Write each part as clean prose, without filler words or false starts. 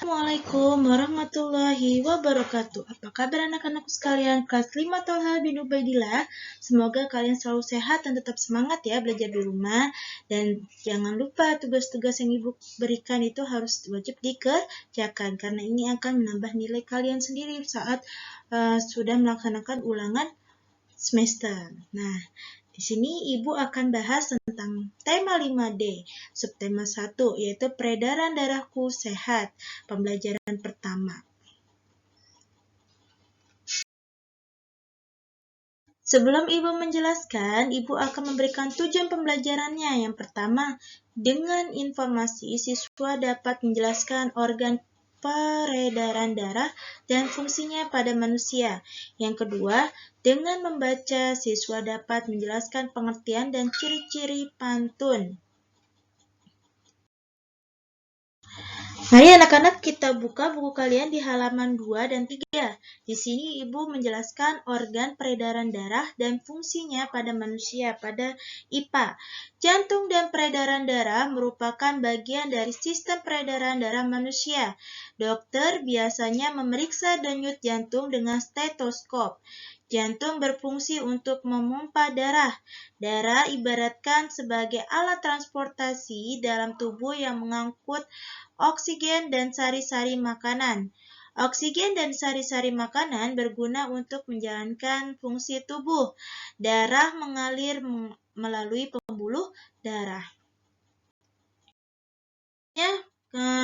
Assalamualaikum warahmatullahi wabarakatuh. Apa kabar anak-anakku sekalian kelas 5 Tolha bin Ubaidillah? Semoga kalian selalu sehat dan tetap semangat ya belajar di rumah. Dan jangan lupa tugas-tugas yang ibu berikan itu harus wajib dikerjakan, karena ini akan menambah nilai kalian sendiri saat sudah melaksanakan ulangan semester. Nah, di sini Ibu akan bahas tentang tema 5D, subtema 1, yaitu peredaran darahku sehat, pembelajaran pertama. Sebelum Ibu menjelaskan, Ibu akan memberikan tujuan pembelajarannya. Yang pertama, dengan informasi siswa dapat menjelaskan organ peredaran darah dan fungsinya pada manusia. Yang kedua, dengan membaca, siswa dapat menjelaskan pengertian dan ciri-ciri pantun. Mari anak-anak kita buka buku kalian di halaman 2 dan 3. Di sini Ibu menjelaskan organ peredaran darah dan fungsinya pada manusia pada IPA. Jantung dan peredaran darah merupakan bagian dari sistem peredaran darah manusia. Dokter biasanya memeriksa denyut jantung dengan stetoskop. Jantung berfungsi untuk memompa darah. Darah ibaratkan sebagai alat transportasi dalam tubuh yang mengangkut oksigen dan sari-sari makanan. Oksigen dan sari-sari makanan berguna untuk menjalankan fungsi tubuh. Darah mengalir melalui pembuluh darah.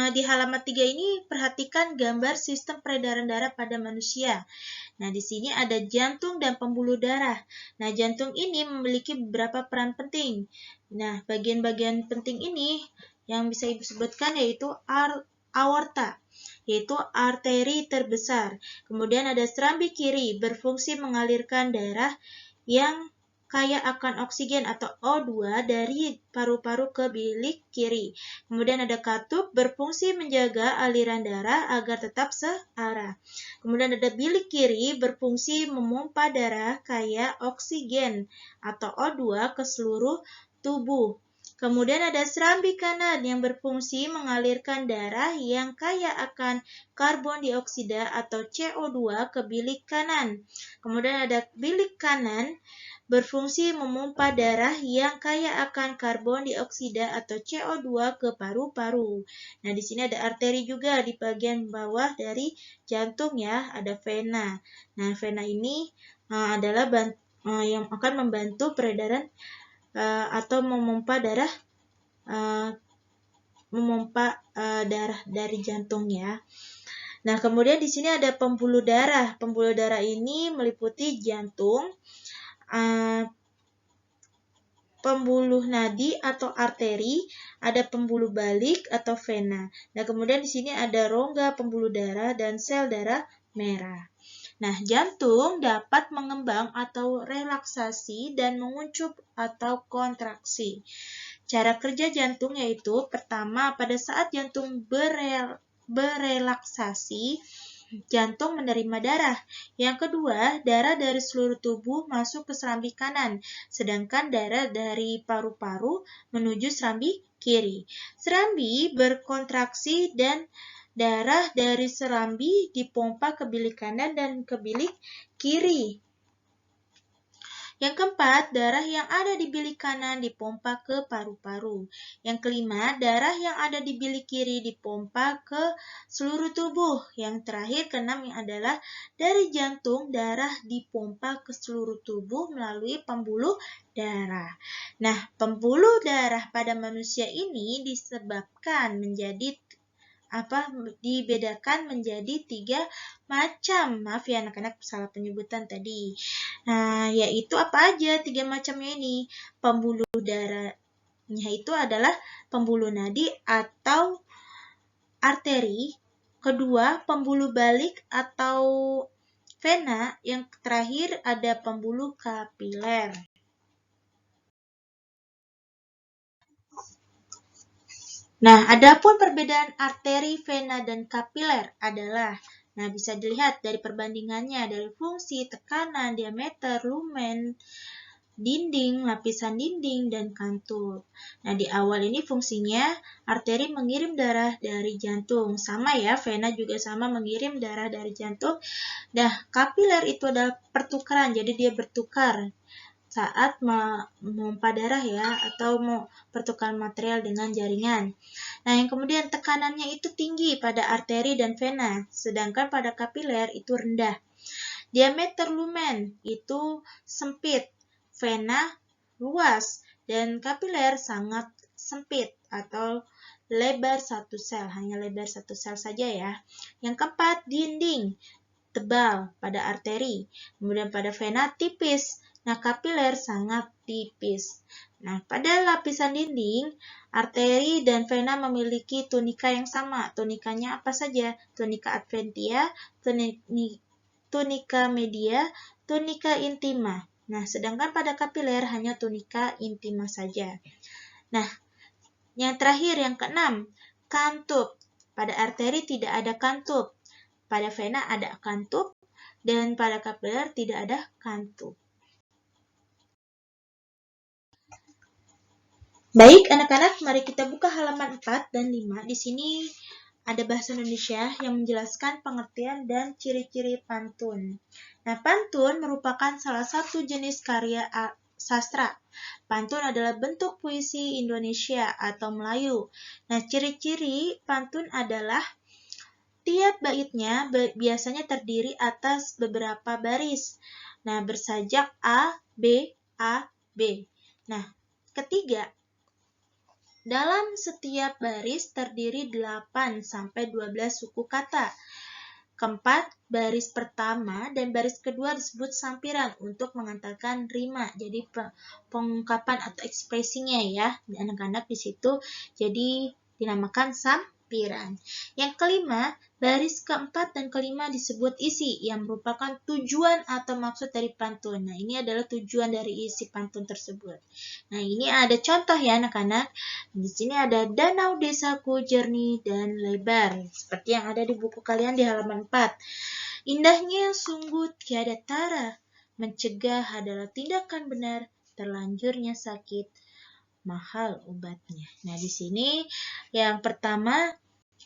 Di halaman 3 ini perhatikan gambar sistem peredaran darah pada manusia. Nah, di sini ada jantung dan pembuluh darah. Nah, jantung ini memiliki beberapa peran penting. Nah, bagian-bagian penting ini yang bisa Ibu sebutkan yaitu aorta, yaitu arteri terbesar. Kemudian ada serambi kiri, berfungsi mengalirkan darah yang kaya akan oksigen atau O2 dari paru-paru ke bilik kiri. Kemudian ada katup, berfungsi menjaga aliran darah agar tetap searah. Kemudian ada bilik kiri, berfungsi memompa darah kaya oksigen atau O2 ke seluruh tubuh. Kemudian ada serambi kanan yang berfungsi mengalirkan darah yang kaya akan karbon dioksida atau CO2 ke bilik kanan. Kemudian ada bilik kanan berfungsi memompa darah yang kaya akan karbon dioksida atau CO2 ke paru-paru. Nah, di sini ada arteri juga di bagian bawah dari jantung ya, ada vena. Nah, vena ini adalah yang akan membantu peredaran atau memompa darah dari jantung ya. Nah, kemudian di sini ada pembuluh darah. Pembuluh darah ini meliputi jantung, pembuluh nadi atau arteri, ada pembuluh balik atau vena. Nah, kemudian di sini ada rongga pembuluh darah dan sel darah merah. Nah, jantung dapat mengembang atau relaksasi dan menguncup atau kontraksi. Cara kerja jantung yaitu pertama, pada saat jantung berelaksasi, jantung menerima darah. Yang kedua, darah dari seluruh tubuh masuk ke serambi kanan, sedangkan darah dari paru-paru menuju serambi kiri. Serambi berkontraksi dan darah dari serambi dipompa ke bilik kanan dan ke bilik kiri. Yang keempat, darah yang ada di bilik kanan dipompa ke paru-paru. Yang kelima, darah yang ada di bilik kiri dipompa ke seluruh tubuh. Yang terakhir, keenam adalah dari jantung, darah dipompa ke seluruh tubuh melalui pembuluh darah. Nah, pembuluh darah pada manusia ini dibedakan menjadi 3 macam. Maaf ya anak-anak, salah penyebutan tadi. Nah, yaitu apa aja 3 macamnya ini? Pembuluh darahnya itu adalah pembuluh nadi atau arteri. Kedua, pembuluh balik atau vena. Yang terakhir ada pembuluh kapiler. Nah, adapun perbedaan arteri, vena, dan kapiler adalah, nah bisa dilihat dari perbandingannya, dari fungsi, tekanan, diameter, lumen, dinding, lapisan dinding, dan kantul. Nah, di awal ini fungsinya arteri mengirim darah dari jantung. Sama ya, vena juga sama mengirim darah dari jantung. Nah, kapiler itu adalah pertukaran, jadi dia bertukar saat memompa darah ya, atau mau pertukaran material dengan jaringan. Nah, yang kemudian tekanannya itu tinggi pada arteri dan vena, sedangkan pada kapiler itu rendah. Diameter lumen itu sempit, vena luas, dan kapiler sangat sempit atau lebar satu sel, hanya lebar satu sel saja ya. Yang keempat, dinding tebal pada arteri, kemudian pada vena tipis. Nah, kapiler sangat tipis. Nah, pada lapisan dinding, arteri dan vena memiliki tunika yang sama. Tunikanya apa saja? Tunika adventia, tunika media, tunika intima. Nah, sedangkan pada kapiler hanya tunika intima saja. Nah, yang terakhir, yang keenam, kantup. Pada arteri tidak ada kantup. Pada vena ada kantup, dan pada kapiler tidak ada kantup. Baik, anak-anak, mari kita buka halaman 4 dan 5. Di sini ada bahasa Indonesia yang menjelaskan pengertian dan ciri-ciri pantun. Nah, pantun merupakan salah satu jenis karya sastra. Pantun adalah bentuk puisi Indonesia atau Melayu. Nah, ciri-ciri pantun adalah tiap baitnya biasanya terdiri atas beberapa baris. Nah, bersajak A, B, A, B. Nah, ketiga, dalam setiap baris terdiri 8-12 suku kata. Keempat, baris pertama dan baris kedua disebut sampiran untuk mengantarkan rima. Jadi pengungkapan atau ekspresinya ya, anak-anak di situ jadi dinamakan sampiran. Yang kelima, baris keempat dan kelima disebut isi yang merupakan tujuan atau maksud dari pantun. Nah, ini adalah tujuan dari isi pantun tersebut. Nah, ini ada contoh ya anak-anak. Di sini ada danau desaku jernih dan lebar, seperti yang ada di buku kalian di halaman 4. Indahnya sungguh tiada tara, mencegah adalah tindakan benar, terlanjurnya sakit, mahal obatnya. Nah, di sini yang pertama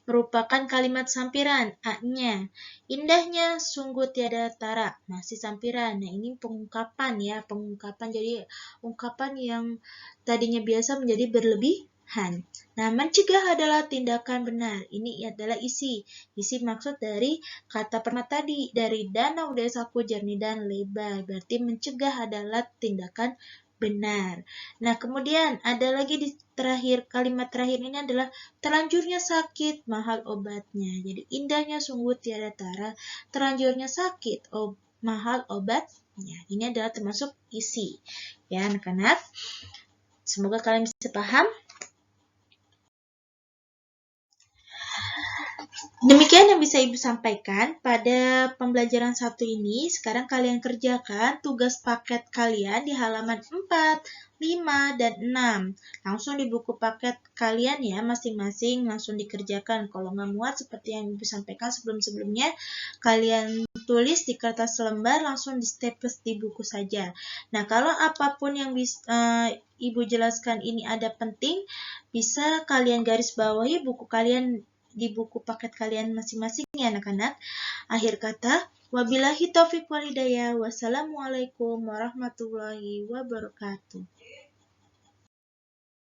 merupakan kalimat sampiran, A-nya. Indahnya sungguh tiada tara, masih sampiran. Nah, ini pengungkapan ya, pengungkapan. Jadi, ungkapan yang tadinya biasa menjadi berlebihan. Nah, mencegah adalah tindakan benar. Ini adalah isi. Isi maksud dari kata pertama tadi, dari danau desaku jernih dan lebar. Berarti mencegah adalah tindakan benar. Nah, kemudian ada lagi di terakhir, kalimat terakhir ini adalah terlanjurnya sakit, mahal obatnya. Jadi indahnya sungguh tiada tara, terlanjurnya sakit, mahal obatnya. Ini adalah termasuk isi. Ya, anak-anak. Semoga kalian bisa paham. Demikian yang bisa Ibu sampaikan pada pembelajaran 1 ini. Sekarang kalian kerjakan tugas paket kalian di halaman 4, 5, dan 6. Langsung di buku paket kalian ya, masing-masing langsung dikerjakan. Kalau nggak muat seperti yang Ibu sampaikan sebelum-sebelumnya, kalian tulis di kertas selembar, langsung di staples di buku saja. Nah, kalau apapun yang Ibu jelaskan ini ada penting, bisa kalian garis bawahi buku kalian di buku paket kalian masing-masing ya anak-anak. Akhir kata, wabillahi taufiq walhidayah. Wassalamualaikum warahmatullahi wabarakatuh.